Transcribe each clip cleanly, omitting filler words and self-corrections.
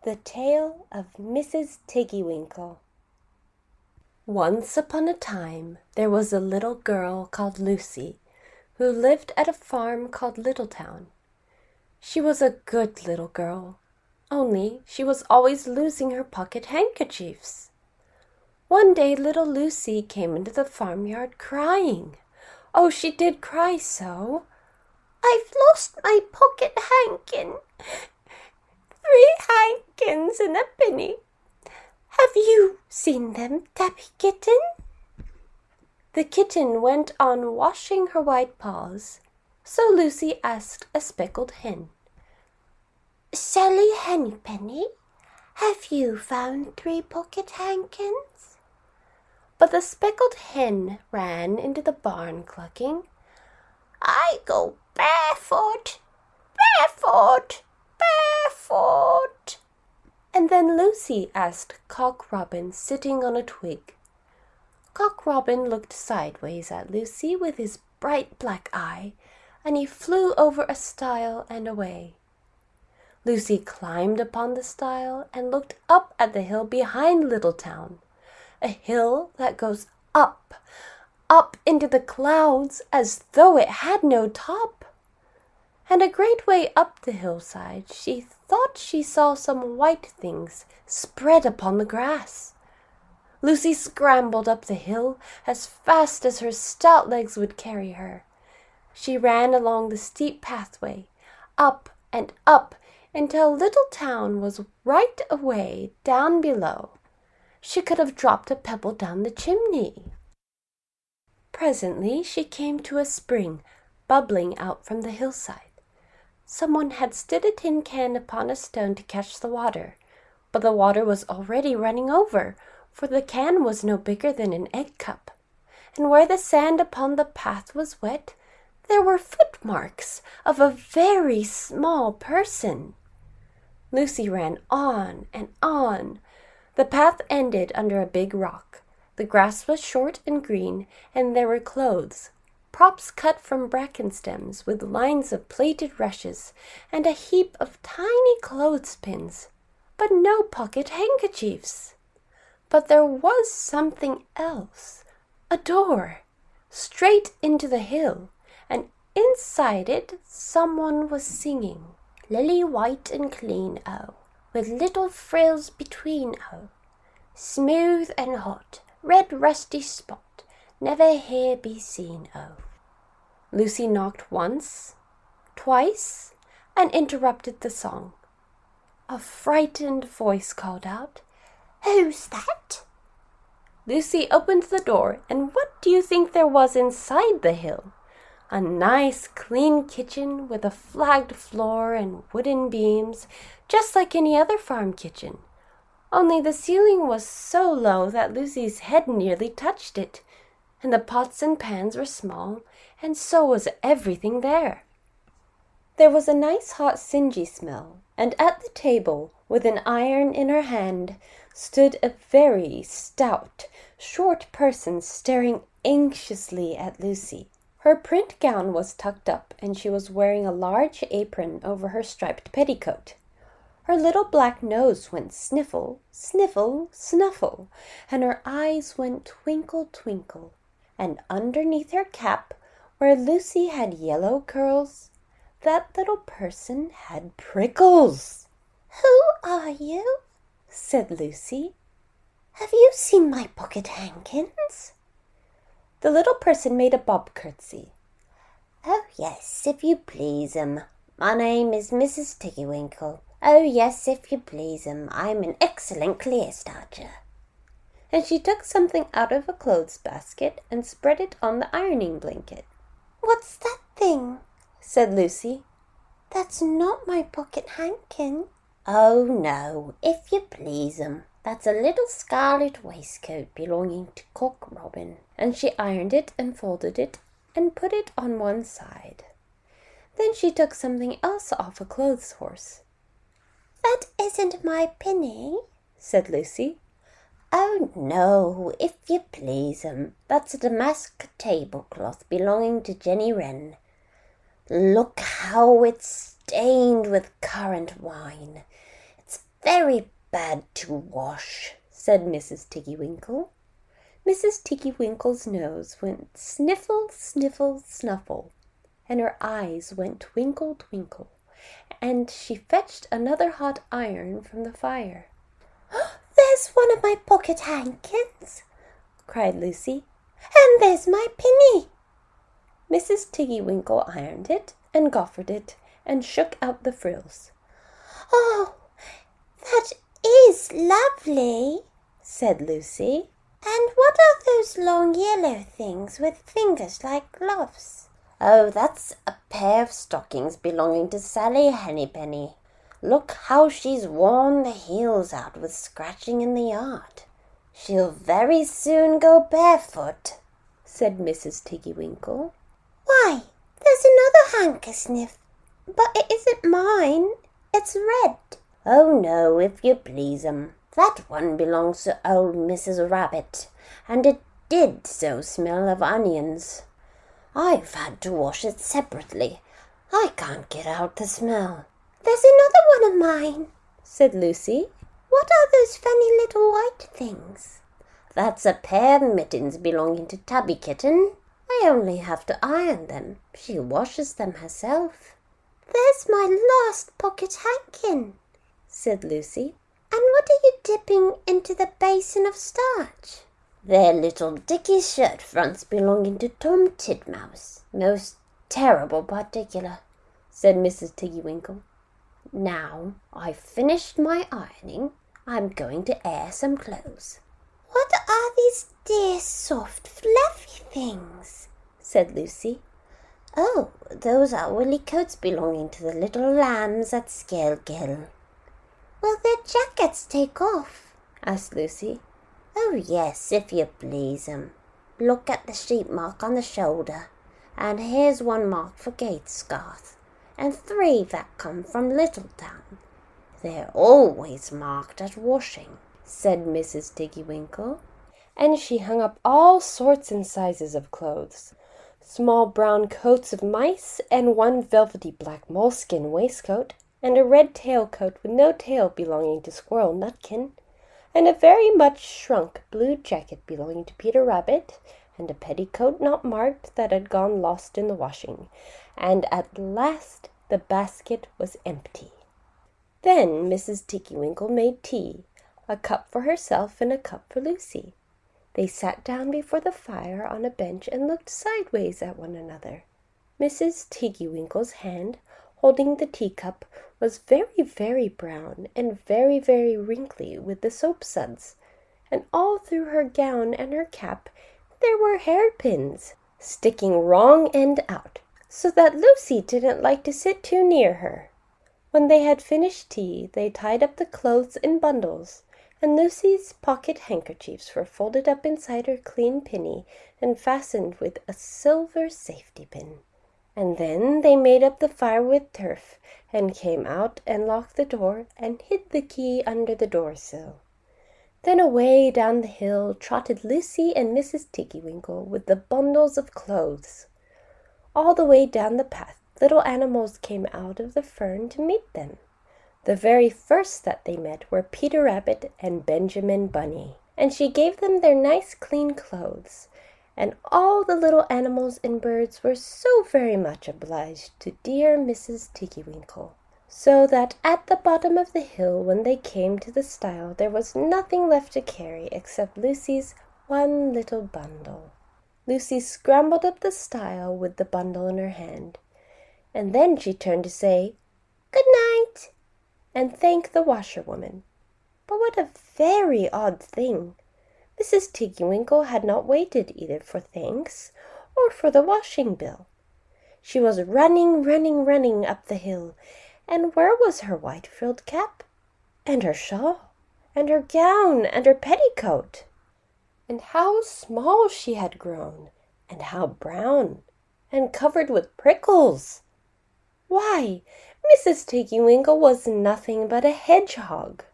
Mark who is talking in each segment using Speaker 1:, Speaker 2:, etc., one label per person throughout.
Speaker 1: The Tale of Mrs Tiggy-winkle. Once upon a time there was a little girl called Lucie, who lived at a farm called Littletown. She was a good little girl, only she was always losing her pocket handkerchiefs. One day little Lucie came into the farmyard crying. Oh, she did cry so! "I've lost my pocket handkin. 3 handkins and a penny. Have you seen them, Tabby Kitten?" The kitten went on washing her white paws, so Lucie asked a speckled hen, "Sally Hennypenny, have you found 3 pocket handkins?" But the speckled hen ran into the barn clucking, "I go barefoot, barefoot, barefoot." And then Lucie asked Cock Robin sitting on a twig. Cock Robin looked sideways at Lucie with his bright black eye, and he flew over a stile and away. Lucie climbed upon the stile and looked up at the hill behind Littletown, a hill that goes up, up into the clouds as though it had no top. And a great way up the hillside she thought she saw some white things spread upon the grass. Lucie scrambled up the hill as fast as her stout legs would carry her. She ran along the steep pathway, up and up, until Littletown was right away down below. She could have dropped a pebble down the chimney. Presently she came to a spring bubbling out from the hillside. Someone had stood a tin can upon a stone to catch the water, but the water was already running over, for the can was no bigger than an egg cup, and where the sand upon the path was wet, there were footmarks of a very small person. Lucie ran on and on. The path ended under a big rock. The grass was short and green, and there were clothes, props cut from bracken stems with lines of plaited rushes, and a heap of tiny clothespins, but no pocket handkerchiefs. But there was something else, a door, straight into the hill, and inside it someone was singing, "Lily white and clean, oh, with little frills between, oh, smooth and hot, red rusty spot, never here be seen, oh." Lucie knocked once, twice, and interrupted the song. A frightened voice called out, "Who's that?" Lucie opened the door, and what do you think there was inside the hill? A nice clean kitchen with a flagged floor and wooden beams, just like any other farm kitchen. Only the ceiling was so low that Lucie's head nearly touched it, and the pots and pans were small, and so was everything there. There was a nice hot singy smell, and at the table, with an iron in her hand, stood a very stout, short person staring anxiously at Lucie. Her print gown was tucked up, and she was wearing a large apron over her striped petticoat. Her little black nose went sniffle, sniffle, snuffle, and her eyes went twinkle, twinkle, and underneath her cap, where Lucie had yellow curls, that little person had prickles. "Who are you?" said Lucie. "Have you seen my pocket handkins?" The little person made a bob curtsy. "Oh yes, if you please, my name is Mrs Tiggy-winkle. Oh yes, if you please, I'm an excellent clear starcher." And she took something out of a clothes basket and spread it on the ironing blanket. "What's that thing?" said Lucie. "That's not my pocket handkin." "Oh no, if you please, that's a little scarlet waistcoat belonging to Cock Robin." And she ironed it and folded it and put it on one side. Then she took something else off a clothes horse. "That isn't my pinny," said Lucie. "Oh no, if you please, that's a damask tablecloth belonging to Jenny Wren. Look how it's stained with currant wine. It's very bad to wash," said Mrs. Tiggy-winkle. Mrs. Tiggy-winkle's nose went sniffle, sniffle, snuffle, and her eyes went twinkle, twinkle, and she fetched another hot iron from the fire. "There's one of my pocket handkins," cried Lucie, "and there's my pinny." Mrs. Tiggy-winkle ironed it and goffered it and shook out the frills. "Oh, that is lovely," said Lucie. "And what are those long yellow things with fingers like gloves?" "Oh, that's a pair of stockings belonging to Sally Hennypenny. Look how she's worn the heels out with scratching in the yard. She'll very soon go barefoot," said Mrs. Tiggy-winkle. "Why, there's another handkerchief, but it isn't mine. It's red." "Oh, no, if you please, that one belongs to old Mrs. Rabbit, and it did so smell of onions. I've had to wash it separately. I can't get out the smell." "There's another one of mine," said Lucie. "What are those funny little white things?" "That's a pair of mittens belonging to Tabby Kitten. I only have to iron them. She washes them herself." "There's my last pocket handkin," said Lucie. "And what are you dipping into the basin of starch?" "They're little dicky shirt fronts belonging to Tom Titmouse. Most terrible particular," said Mrs. Tiggy-winkle. "Now I've finished my ironing, I'm going to air some clothes." "What are these dear soft fluffy things?" said Lucie. "Oh, those are woolly coats belonging to the little lambs at Scalegill." "Will their jackets take off?" asked Lucie. "Oh, yes, if you please, Look at the sheep mark on the shoulder, and here's one mark for Gatesgarth, and 3 that come from Littletown. They're always marked at washing," said Mrs. Tiggy-winkle, and she hung up all sorts and sizes of clothes. Small brown coats of mice, and one velvety black moleskin waistcoat, and a red tailcoat with no tail belonging to Squirrel Nutkin, and a very much shrunk blue jacket belonging to Peter Rabbit, and a petticoat not marked that had gone lost in the washing, and at last the basket was empty. Then Mrs. Tiggy-winkle made tea, a cup for herself and a cup for Lucie. They sat down before the fire on a bench and looked sideways at one another. Mrs. Tiggy-winkle's hand, holding the teacup, was very, very brown and very, very wrinkly with the soap suds, and all through her gown and her cap there were hairpins sticking wrong end out, so that Lucie didn't like to sit too near her. When they had finished tea, they tied up the clothes in bundles, and Lucie's pocket handkerchiefs were folded up inside her clean pinny and fastened with a silver safety pin. And then they made up the fire with turf, and came out and locked the door and hid the key under the door-sill. Then away down the hill trotted Lucie and Mrs. Tiggy-winkle with the bundles of clothes. All the way down the path little animals came out of the fern to meet them. The very first that they met were Peter Rabbit and Benjamin Bunny, and she gave them their nice clean clothes, and all the little animals and birds were so very much obliged to dear Mrs. Tiggy-winkle, so that at the bottom of the hill when they came to the stile there was nothing left to carry except Lucie's one little bundle. Lucie scrambled up the stile with the bundle in her hand, and then she turned to say, "Good night," and thank the washerwoman. But what a very odd thing! Mrs. Tiggy-winkle had not waited either for thanks or for the washing bill. She was running, running, running up the hill, and where was her white frilled cap, and her shawl, and her gown, and her petticoat? And how small she had grown, and how brown, and covered with prickles! Why, Mrs. Tiggy-winkle was nothing but a hedgehog.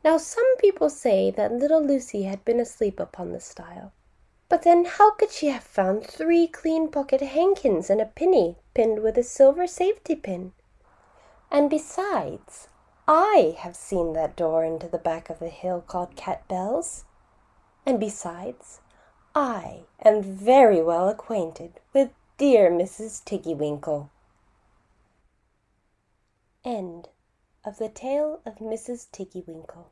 Speaker 1: Now some people say that little Lucie had been asleep upon the stile, but then how could she have found 3 clean pocket handkins and a pinny pinned with a silver safety pin? And besides, I have seen that door into the back of the hill called Cat Bell's. And besides, I am very well acquainted with dear Mrs Tiggy-winkle. End of the Tale of Mrs Tiggy-winkle.